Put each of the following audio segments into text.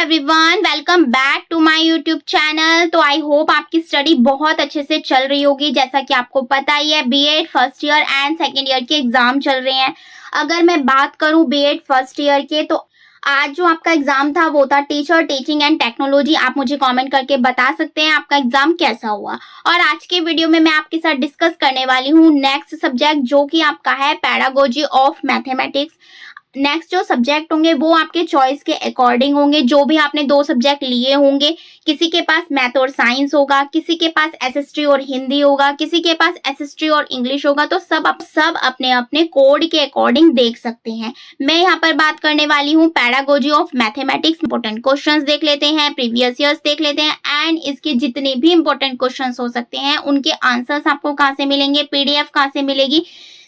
Everyone, welcome back to my YouTube channel. तो I hope आपकी study बहुत अच्छे से चल रही होगी। जैसा कि आपको पता ही है, BEd first year and second year के एग्जाम चल रहे हैं। अगर मैं बात करूं बीएड फर्स्ट ईयर के, तो आज जो आपका एग्जाम था वो था टीचर टीचिंग एंड टेक्नोलॉजी। आप मुझे कमेंट करके बता सकते हैं आपका एग्जाम कैसा हुआ। और आज के वीडियो में मैं आपके साथ डिस्कस करने वाली हूँ नेक्स्ट सब्जेक्ट, जो कि आपका है पेडागोजी ऑफ मैथमेटिक्स। नेक्स्ट जो सब्जेक्ट होंगे वो आपके चॉइस के अकॉर्डिंग होंगे। जो भी आपने दो सब्जेक्ट लिए होंगे, किसी के पास मैथ और साइंस होगा, किसी के पास एसएसटी और हिंदी होगा, किसी के पास एसएसटी और इंग्लिश होगा, तो सब अपने अपने कोड के अकॉर्डिंग देख सकते हैं। मैं यहाँ पर बात करने वाली हूँ pedagogy of mathematics. Important questions देख लेते हैं, प्रीवियस ईयर्स देख लेते हैं एंड इसके जितने भी इंपॉर्टेंट क्वेश्चंस हो सकते हैं उनके आंसर्स आपको कहाँ से मिलेंगे, पीडीएफ कहाँ से मिलेगी,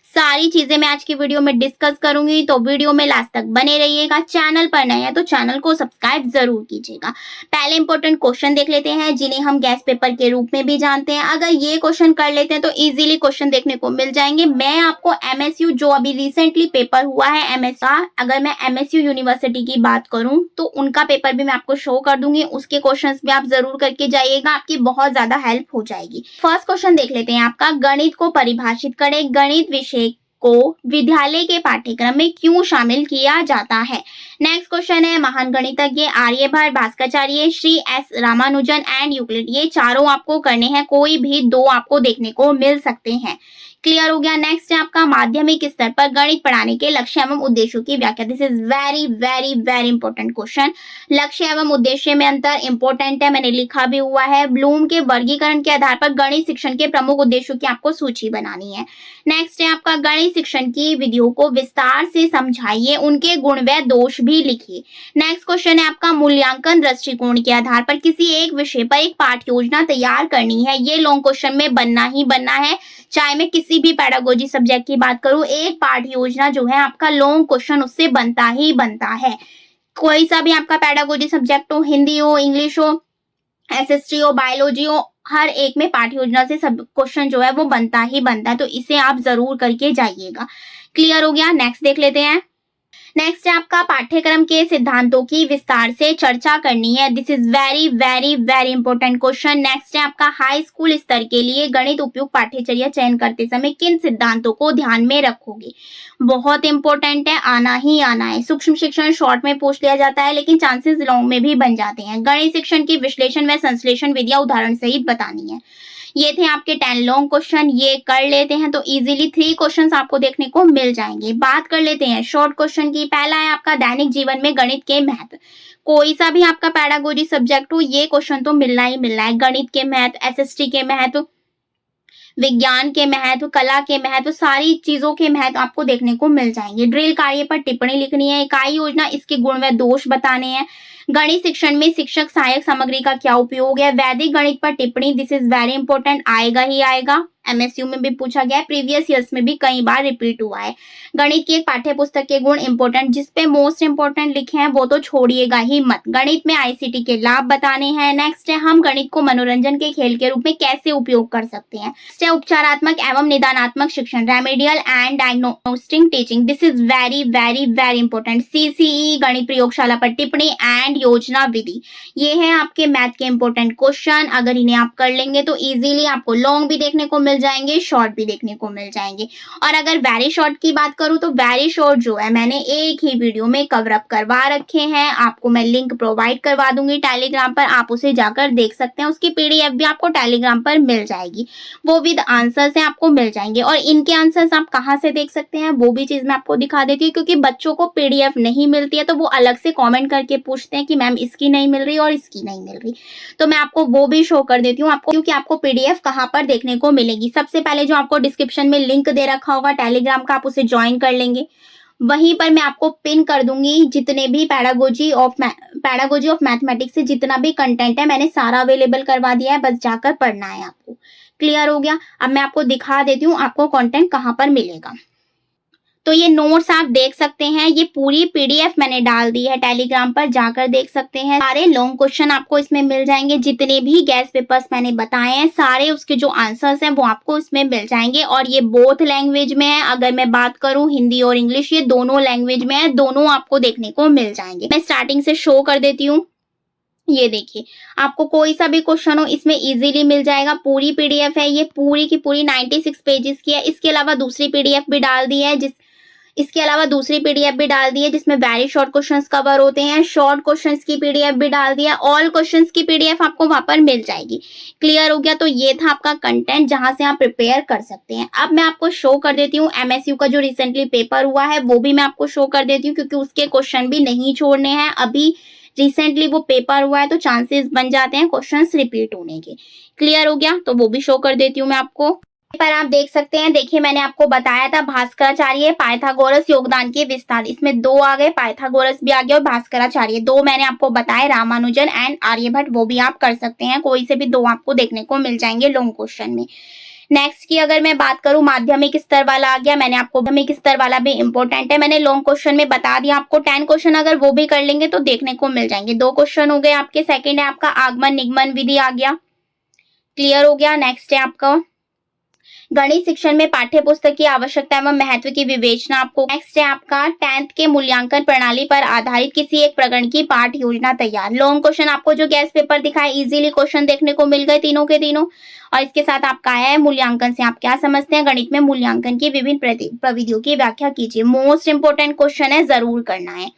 सारी चीजें मैं आज की वीडियो में डिस्कस करूंगी। तो वीडियो में लास्ट तक बने रहिएगा। चैनल पर नए हैं तो चैनल को सब्सक्राइब जरूर कीजिएगा। पहले इंपॉर्टेंट क्वेश्चन देख लेते हैं, जिन्हें हम गैस पेपर के रूप में भी जानते हैं। अगर ये क्वेश्चन कर लेते हैं तो इजीली क्वेश्चन देखने को मिल जाएंगे। मैं आपको एमएसयू जो अभी रिसेंटली पेपर हुआ है एमएस का, अगर मैं एमएसयू यूनिवर्सिटी की बात करूं तो उनका पेपर भी मैं आपको शो कर दूंगी। उसके क्वेश्चन भी आप जरूर करके जाइएगा, आपकी बहुत ज्यादा हेल्प हो जाएगी। फर्स्ट क्वेश्चन देख लेते हैं आपका, गणित को परिभाषित करें। गणित विषय को विद्यालय के पाठ्यक्रम में क्यों शामिल किया जाता है। नेक्स्ट क्वेश्चन है, महान गणितज्ञ Aryabhata, Bhaskaracharya, Shri S Ramanujan and Euclid. ये चारों आपको करने हैं, कोई भी दो आपको देखने को मिल सकते हैं। क्लियर हो गया। नेक्स्ट है आपका, माध्यमिक स्तर पर गणित पढ़ाने के लक्ष्य एवं उद्देश्यों की व्याख्या। This is very very very important question. लक्ष्य एवं उद्देश्य में अंतर इंपॉर्टेंट है, मैंने लिखा भी हुआ है। ब्लूम के वर्गीकरण के आधार पर गणित शिक्षण के प्रमुख उद्देश्यों की आपको सूची बनानी है। नेक्स्ट है आपका, गणित शिक्षण की विधियों को विस्तार से समझाइए, उनके गुण व दोष भी लिखिए। नेक्स्ट क्वेश्चन है आपका, मूल्यांकन दृष्टिकोण के आधार पर किसी एक विषय पर एक पाठ्य योजना तैयार करनी है। ये लॉन्ग क्वेश्चन में बनना ही बनना है, चाहे मैं किसी भी पेडागोजी सब्जेक्ट की बात करूं, एक पाठ्य योजना जो है आपका लॉन्ग क्वेश्चन उससे बनता ही बनता है। कोई सा भी आपका पेडागोजी सब्जेक्ट हो, हिंदी हो, इंग्लिश हो, एसएसटी हो, बायोलॉजी हो, हर एक में पाठ्य योजना से सब क्वेश्चन जो है वो बनता ही बनता है। तो इसे आप जरूर करके जाइएगा। क्लियर हो गया। नेक्स्ट देख लेते हैं। नेक्स्ट है आपका, पाठ्यक्रम के सिद्धांतों की विस्तार से चर्चा करनी है। This is very very very important question. Next है आपका, हाई स्कूल स्तर के लिए गणित उपयुक्त पाठ्यचर्या चयन करते समय किन सिद्धांतों को ध्यान में रखोगे। बहुत इंपॉर्टेंट है, आना ही आना है। सूक्ष्म शिक्षण शॉर्ट में पूछ लिया जाता है, लेकिन चांसेस लॉन्ग में भी बन जाते हैं। गणित शिक्षण की विश्लेषण व संश्लेषण विधियां उदाहरण सहित बतानी है। ये थे आपके 10 लॉन्ग क्वेश्चन, ये कर लेते हैं तो इजीली 3 क्वेश्चंस आपको देखने को मिल जाएंगे। बात कर लेते हैं शॉर्ट क्वेश्चन की। पहला है आपका, दैनिक जीवन में गणित के महत्व। कोई सा भी आपका पेडागोजी सब्जेक्ट हो, ये क्वेश्चन तो मिलना ही मिलना है। गणित के महत्व, एसएसटी के महत्व, विज्ञान के महत्व, कला के महत्व, सारी चीजों के महत्व आपको देखने को मिल जाएंगे। ड्रिल कार्य पर टिप्पणी लिखनी है। इकाई योजना, इसके गुण व दोष बताने हैं। गणित शिक्षण में शिक्षक सहायक सामग्री का क्या उपयोग है। वैदिक गणित पर टिप्पणी, दिस इज वेरी इंपॉर्टेंट, आएगा ही आएगा। एमएसयू में भी पूछा गया, प्रीवियस ईयर्स में भी कई बार रिपीट हुआ है। गणित की एक पाठ्य पुस्तक के गुण इंपॉर्टेंट, जिसपे मोस्ट इंपॉर्टेंट लिखे हैं वो तो छोड़िएगा ही मत। गणित में आईसीटी के लाभ बताने हैं। नेक्स्ट है, हम गणित को मनोरंजन के खेल के रूप में कैसे उपयोग कर सकते हैं। नेक्स्ट है, उपचारात्मक एवं निदानात्मक शिक्षण, remedial and diagnostic teaching. This is very very very important. CCE, गणित प्रयोगशाला पर टिप्पणी एंड योजना विधि। ये है आपके मैथ के इंपॉर्टेंट क्वेश्चन। अगर इन्हें आप कर लेंगे तो इजीली आपको लॉन्ग भी देखने को मिल जाएंगे, शॉर्ट भी देखने को मिल जाएंगे। और अगर वेरी शॉर्ट की बात करूं तो वेरी शॉर्ट जो है मैंने एक ही वीडियो में कवर अप करवा रखे हैं। आपको मैं लिंक प्रोवाइड करवा दूंगी टेलीग्राम पर, आप उसे जाकर देख सकते हैं। उसकी पीडीएफ भी आपको टेलीग्राम पर मिल जाएगी, वो विद आंसर से आपको मिल जाएंगे। और इनके आंसर्स आप कहाँ से देख सकते हैं वो भी चीज मैं आपको दिखा देती हूँ, क्योंकि बच्चों को पीडीएफ नहीं मिलती है तो वो अलग से कॉमेंट करके पूछते हैं कि मैम इसकी नहीं मिल रही और इसकी नहीं मिल रही। तो मैं आपको वो भी शो कर देती हूँ आपको, क्योंकि आपको पीडीएफ कहाँ पर देखने को मिलेगी। सबसे पहले जो आपको डिस्क्रिप्शन में लिंक दे रखा होगा टेलीग्राम का, आप उसे ज्वाइन कर लेंगे। वहीं पर मैं आपको पिन कर दूंगी जितने भी पेडागोजी ऑफ मैथमेटिक्स से जितना भी कंटेंट है मैंने सारा अवेलेबल करवा दिया है, बस जाकर पढ़ना है आपको। क्लियर हो गया। अब मैं आपको दिखा देती हूँ आपको कंटेंट कहाँ पर मिलेगा। तो ये नोट्स आप देख सकते हैं, ये पूरी पीडीएफ मैंने डाल दी है टेलीग्राम पर, जाकर देख सकते हैं। सारे लॉन्ग क्वेश्चन आपको इसमें मिल जाएंगे, जितने भी गैस पेपर्स मैंने बताए हैं सारे उसके जो आंसर्स हैं वो आपको इसमें मिल जाएंगे। और ये बोथ लैंग्वेज में है। अगर मैं बात करूं हिंदी और इंग्लिश, ये दोनों लैंग्वेज में है, दोनों आपको देखने को मिल जाएंगे। मैं स्टार्टिंग से शो कर देती हूँ। ये देखिए, आपको कोई सा भी क्वेश्चन हो इसमें इजीली मिल जाएगा। पूरी पीडीएफ है, ये पूरी की पूरी 96 पेजेस की है। इसके अलावा दूसरी पीडीएफ भी डाल दी है जिसमें वेरी शॉर्ट क्वेश्चंस कवर होते हैं। शॉर्ट क्वेश्चंस की पीडीएफ भी डाल दिया। ऑल क्वेश्चंस की पीडीएफ आपको वहां पर मिल जाएगी। क्लियर हो गया? तो ये था आपका कंटेंट जहां से आप प्रिपेयर कर सकते हैं। अब मैं आपको शो कर देती हूँ एमएसयू का जो रिसेंटली पेपर हुआ है वो भी मैं आपको शो कर देती हूँ, क्योंकि उसके क्वेश्चन भी नहीं छोड़ने हैं। अभी रिसेंटली वो पेपर हुआ है तो चांसेस बन जाते हैं क्वेश्चंस रिपीट होने के। क्लियर हो गया? तो वो भी शो कर देती हूँ मैं आपको। पर आप देख सकते हैं, देखिए मैंने आपको बताया था भास्कराचार्य पाइथागोरस योगदान के विस्तार, इसमें 2 आ गए, पाइथागोरस भी आ गया और भास्कराचार्य 2 मैंने आपको बताए, रामानुजन एंड आर्यभट्ट वो भी आप कर सकते हैं। कोई से भी 2 आपको देखने को मिल जाएंगे लॉन्ग क्वेश्चन में। नेक्स्ट की अगर मैं बात करूं, माध्यमिक स्तर वाला आ गया। मैंने आपको माध्यमिक स्तर वाला भी इंपॉर्टेंट है, मैंने लॉन्ग क्वेश्चन में बता दिया आपको। 10 क्वेश्चन अगर वो भी कर लेंगे तो देखने को मिल जाएंगे। 2 क्वेश्चन हो गए आपके। सेकंड है आपका आगमन निगमन विधि आ गया। क्लियर हो गया? नेक्स्ट है आपका गणित शिक्षण में पाठ्य पुस्तक की आवश्यकता एवं महत्व की विवेचना आपको। नेक्स्ट है आपका 10th के मूल्यांकन प्रणाली पर आधारित किसी एक प्रकरण की पाठ योजना तैयार। लॉन्ग क्वेश्चन आपको जो गैस पेपर दिखाए इजीली क्वेश्चन देखने को मिल गए तीनों के तीनों। और इसके साथ आपका आया है मूल्यांकन से आप क्या समझते हैं, गणित में मूल्यांकन की विभिन्न प्रविधियों की व्याख्या कीजिए। मोस्ट इंपोर्टेंट क्वेश्चन है, जरूर करना है।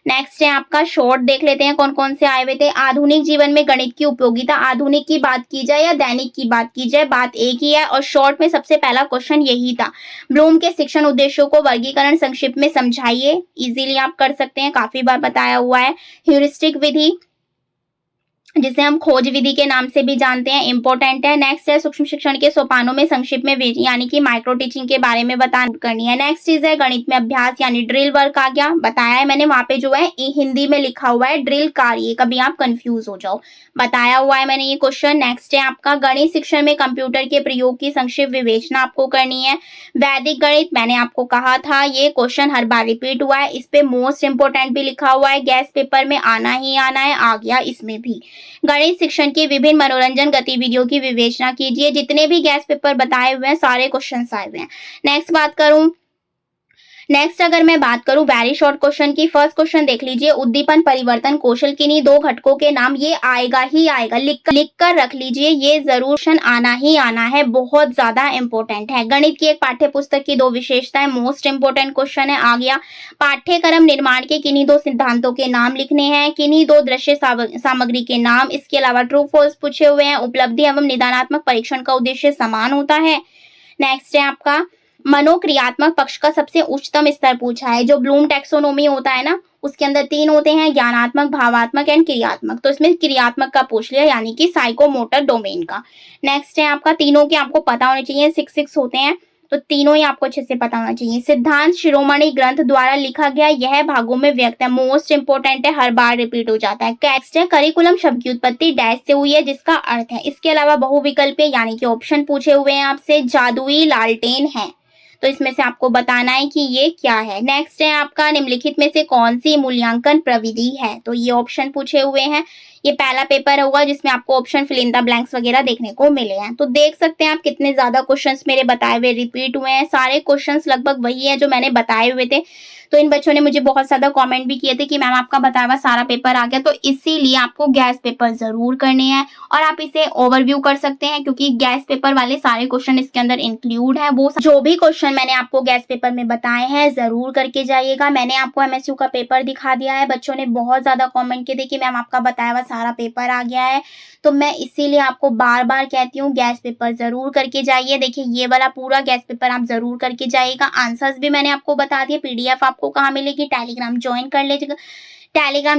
नेक्स्ट है आपका शॉर्ट देख लेते हैं कौन कौन से आए हुए थे। आधुनिक जीवन में गणित की उपयोगिता, आधुनिक की बात की जाए या दैनिक की बात की जाए, बात एक ही है। और शॉर्ट में सबसे पहला क्वेश्चन यही था, ब्लूम के शिक्षण उद्देश्यों को वर्गीकरण संक्षिप्त में समझाइए। इजीली आप कर सकते हैं, काफी बार बताया हुआ है। ह्यूरिस्टिक विधि जिसे हम खोज विधि के नाम से भी जानते हैं, इंपॉर्टेंट है। नेक्स्ट है सूक्ष्म शिक्षण के सोपानों में संक्षिप्त में यानी कि माइक्रो टीचिंग के बारे में करनी है। नेक्स्ट चीज है गणित में अभ्यास यानी ड्रिल वर्क आ गया, बताया है मैंने। वहां पे जो है हिंदी में लिखा हुआ है ड्रिल कार्य, कभी आप कंफ्यूज हो जाओ, बताया हुआ है मैंने ये क्वेश्चन। नेक्स्ट है आपका गणित शिक्षण में कंप्यूटर के प्रयोग की संक्षिप्त विवेचना आपको करनी है। वैदिक गणित मैंने आपको कहा था, ये क्वेश्चन हर बार रिपीट हुआ है, इस पे मोस्ट इंपोर्टेंट भी लिखा हुआ है, गैस पेपर में आना ही आना है, आ गया इसमें भी। गणित शिक्षण की विभिन्न मनोरंजन गतिविधियों की विवेचना कीजिए। जितने भी गैस पेपर बताए हुए हैं सारे क्वेश्चन आए हुए हैं। नेक्स्ट अगर मैं बात करूं वेरी शॉर्ट क्वेश्चन की, फर्स्ट क्वेश्चन देख लीजिए, उद्दीपन परिवर्तन कौशल किन्हीं 2 घटकों के नाम, ये आएगा ही आएगा, लिख कर रख लीजिए, ये जरूर आना ही आना है, बहुत ज्यादा इंपॉर्टेंट है। गणित की एक पाठ्य पुस्तक की 2 विशेषताएं, मोस्ट इंपोर्टेंट क्वेश्चन है, आ गया। पाठ्यक्रम निर्माण के किन्हीं 2 सिद्धांतों के नाम लिखने हैं, किन्हीं 2 दृश्य सामग्री के नाम, इसके अलावा ट्रू फॉल्स पूछे हुए हैं। उपलब्धि एवं निदानात्मक परीक्षण का उद्देश्य समान होता है। नेक्स्ट है आपका मनोक्रियात्मक पक्ष का सबसे उच्चतम स्तर पूछा है। जो ब्लूम टैक्सोनॉमी होता है ना, उसके अंदर 3 होते हैं, ज्ञानात्मक, भावात्मक एंड क्रियात्मक, तो इसमें क्रियात्मक का पूछ लिया यानी कि साइकोमोटर डोमेन का। नेक्स्ट है आपका तीनों के आपको पता होने चाहिए, 6 होते हैं तो तीनों ही आपको अच्छे से पता होना चाहिए। सिद्धांत शिरोमणि ग्रंथ द्वारा लिखा गया, यह भागों में व्यक्त है, मोस्ट इंपोर्टेंट है, हर बार रिपीट हो जाता है। नेक्स्ट है करिकुलम शब्द की उत्पत्ति डैश से हुई है, जिसका अर्थ है। इसके अलावा बहुविकल्पीय यानी कि ऑप्शन पूछे हुए हैं आपसे, जादुई लालटेन है, तो इसमें से आपको बताना है कि ये क्या है। नेक्स्ट है आपका निम्नलिखित में से कौन सी मूल्यांकन प्रविधि है, तो ये ऑप्शन पूछे हुए हैं। ये पहला पेपर होगा जिसमें आपको option fill in the blanks वगैरह देखने को मिले हैं। तो देख सकते हैं आप कितने ज्यादा क्वेश्चंस मेरे बताए हुए रिपीट हुए हैं, सारे क्वेश्चंस लगभग वही है जो मैंने बताए हुए थे। तो इन बच्चों ने मुझे बहुत ज्यादा कमेंट भी किए थे कि मैम आपका बताया हुआ सारा पेपर आ गया, तो इसीलिए आपको गैस पेपर जरूर करने हैं और आप इसे ओवरव्यू कर सकते हैं, क्योंकि गैस पेपर वाले सारे क्वेश्चन इसके अंदर इंक्लूड है। वो जो भी क्वेश्चन मैंने आपको गैस पेपर में बताए हैं जरूर करके जाइएगा। मैंने आपको एमएसयू का पेपर दिखा दिया है, बच्चों ने बहुत ज्यादा कॉमेंट किए थे कि मैम आपका बताया हुआ सारा पेपर आ गया है, तो मैं इसीलिए आपको बार बार कहती हूँ गैस पेपर जरूर करके जाइए। देखिए ये वाला पूरा गैस पेपर आप जरूर करके जाइएगा। आंसर्स भी मैंने आपको बता दिए, पीडीएफ आपको कहाँ मिलेगी, टेलीग्राम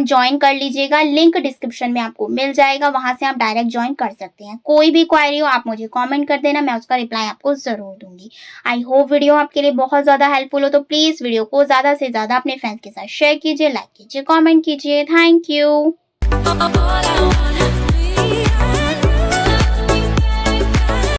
ज्वाइन कर लीजिएगा, लिंक डिस्क्रिप्शन में आपको मिल जाएगा, वहां से आप डायरेक्ट ज्वाइन कर सकते हैं। कोई भी क्वेरी हो आप मुझे कमेंट कर देना, मैं उसका रिप्लाई आपको जरूर दूंगी। आई होप वीडियो आपके लिए बहुत ज्यादा हेल्पफुल हो, तो प्लीज वीडियो को ज्यादा से ज्यादा अपने फ्रेंड्स के साथ शेयर कीजिए, लाइक कीजिए, कॉमेंट कीजिए। Thank you.